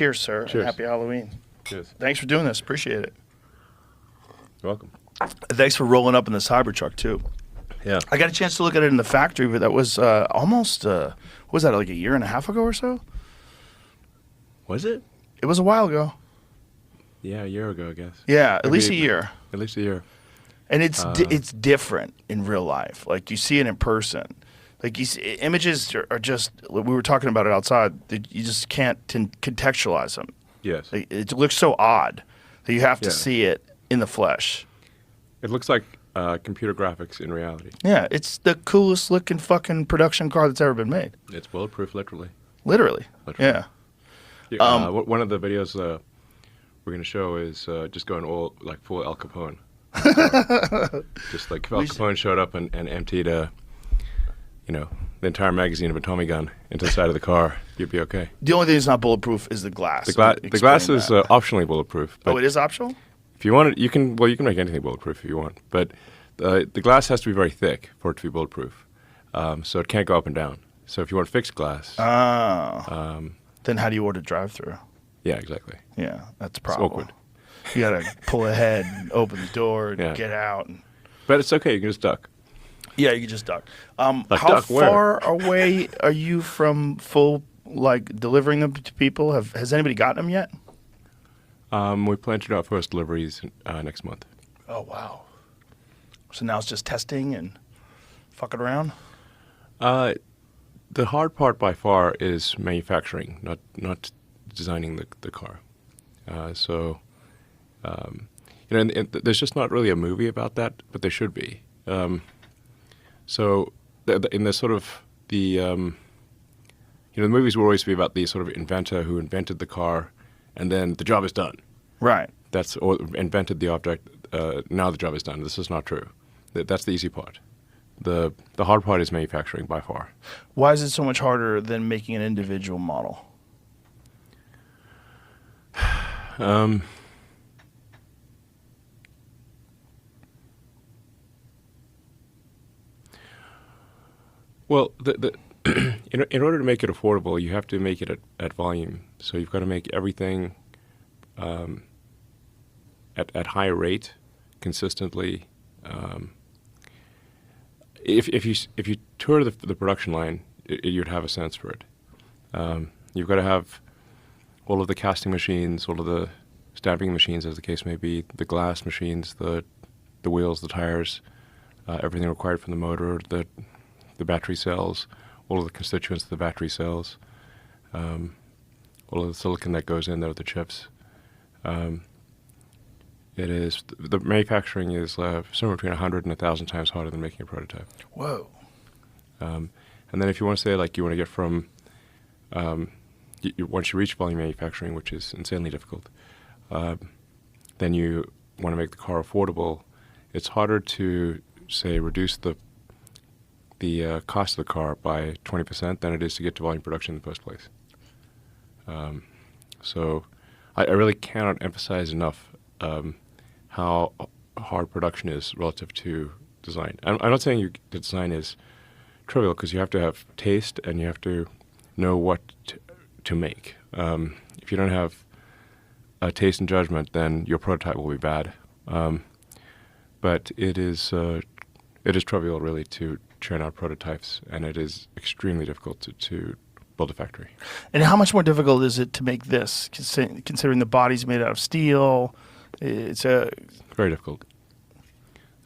Cheers, sir. Cheers. And happy Halloween. Cheers. Thanks for doing this. Appreciate it. You're welcome. Thanks for rolling up in the Cybertruck, too. Yeah. I got a chance to look at it in the factory, but that was almost, what was that, like a year and a half ago or so? Was it? It was a while ago. Yeah, a year ago, I guess. Yeah, at Maybe least a year. At least a year. And it's different in real life. Like, you see it in person. Like, you see, images are just, we were talking about it outside, that you just can't contextualize them. Yes. It looks so odd that you have to Yeah. see it in the flesh. It looks like computer graphics in reality. Yeah, it's the coolest looking fucking production car that's ever been made. It's bulletproof, literally. Literally. Literally. Yeah. One of the videos we're going to show is just going all, like, full Al Capone. Just like if Al Capone showed up and emptied the entire magazine of a Tommy gun into the side of the car, you'd be okay. The only thing that's not bulletproof is the glass. The glass is optionally bulletproof. Oh, it is optional? If you want it, you can make anything bulletproof if you want. But the glass has to be very thick for it to be bulletproof. So it can't go up and down. So if you want fixed glass... then how do you order drive-through? Yeah, exactly. Yeah, that's a It's problem. awkward. You got to pull ahead and open the door and Yeah. get out. But it's okay. You can just duck. Yeah, you can just duck. How duck where? far away are you from full, like, delivering them to people? Has anybody gotten them yet? We plan to do our first deliveries next month. Oh, wow. So now it's just testing and fucking around? The hard part by far is manufacturing, not designing the car. And there's just not really a movie about that, but there should be. In the sort of the movies will always be about the sort of inventor who invented the car, and then the job is done. Right. Or invented the object. Now the job is done. This is not true. That's the easy part. The hard part is manufacturing by far. Why is it so much harder than making an individual model? Well, in order to make it affordable, you have to make it at volume. So you've got to make everything at high rate, consistently. If you tour the production line, you'd have a sense for it. You've got to have all of the casting machines, all of the stamping machines, as the case may be, the glass machines, the wheels, the tires, everything required from the motor, the battery cells, all of the constituents of the battery cells, all of the silicon that goes in there with the chips. The manufacturing is somewhere between 100 and 1,000 times harder than making a prototype. Whoa. And then if you want to say, like, you want to get from, once you reach volume manufacturing, which is insanely difficult, then you want to make the car affordable. It's harder to, say, reduce the cost of the car by 20% than it is to get to volume production in the first place. So I really cannot emphasize enough how hard production is relative to design. I'm not saying the design is trivial, because you have to have taste and you have to know what to make. If you don't have a taste and judgment, then your prototype will be bad. But it is trivial, really, to churn out prototypes, and it is extremely difficult to build a factory. And how much more difficult is it to make this, considering the body's made out of steel? It's very difficult.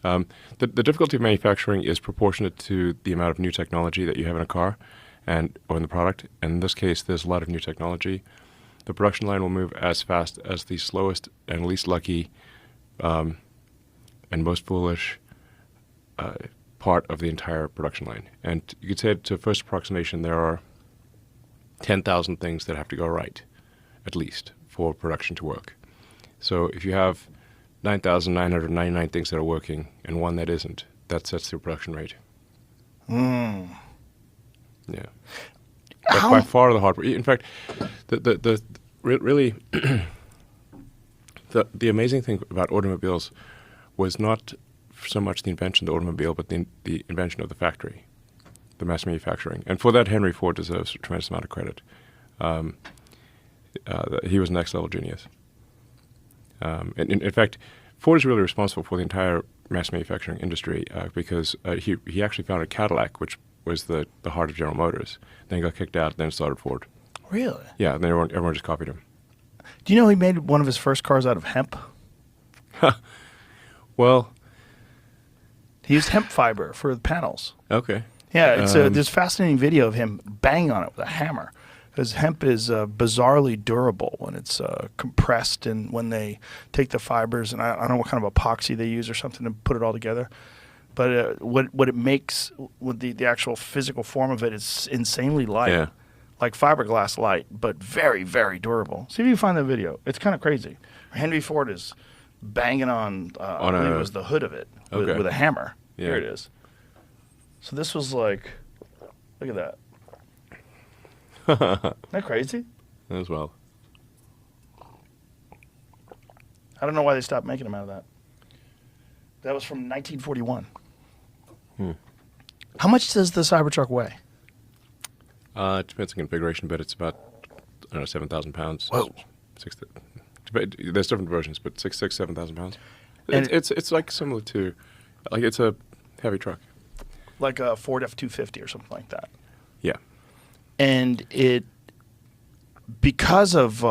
The difficulty of manufacturing is proportionate to the amount of new technology that you have in a car or in the product. And in this case, there's a lot of new technology. The production line will move as fast as the slowest and least lucky and most foolish part of the entire production line. And you could say, to first approximation, there are 10,000 things that have to go right, at least, for production to work. So if you have 9,999 things that are working and one that isn't, that sets the production rate. Yeah. That's by far the hard part. In fact, really, the amazing thing about automobiles was not so much the invention of the automobile, but the invention of the factory, the mass manufacturing. And for that, Henry Ford deserves a tremendous amount of credit. He was next level genius. In fact, Ford is really responsible for the entire mass manufacturing industry because he actually founded Cadillac, which was the heart of General Motors. Then he got kicked out, then started Ford. Really? Yeah, and then everyone just copied him. Do you know he made one of his first cars out of hemp? Well, he used hemp fiber for the panels. okay. Yeah, there's a fascinating video of him banging on it with a hammer. Because hemp is bizarrely durable when it's compressed, and when they take the fibers, and I don't know what kind of epoxy they use or something to put it all together. But what it makes with the actual physical form of it is insanely light. Yeah. Like fiberglass light, but very, very durable. See if you can find that video. It's kind of crazy. Henry Ford is banging on I believe it was the hood of it with a hammer. Yeah. Here it is. So this was like, look at that. Isn't that crazy? As well. I don't know why they stopped making them out of that. That was from 1941. How much does the Cybertruck weigh? It depends on configuration, but it's about, I don't know, 7,000 pounds. Whoa. There's different versions, but 7,000 pounds. And It's like similar to, like it's a heavy truck. like a Ford F-250 or something like that. Yeah. And it, because of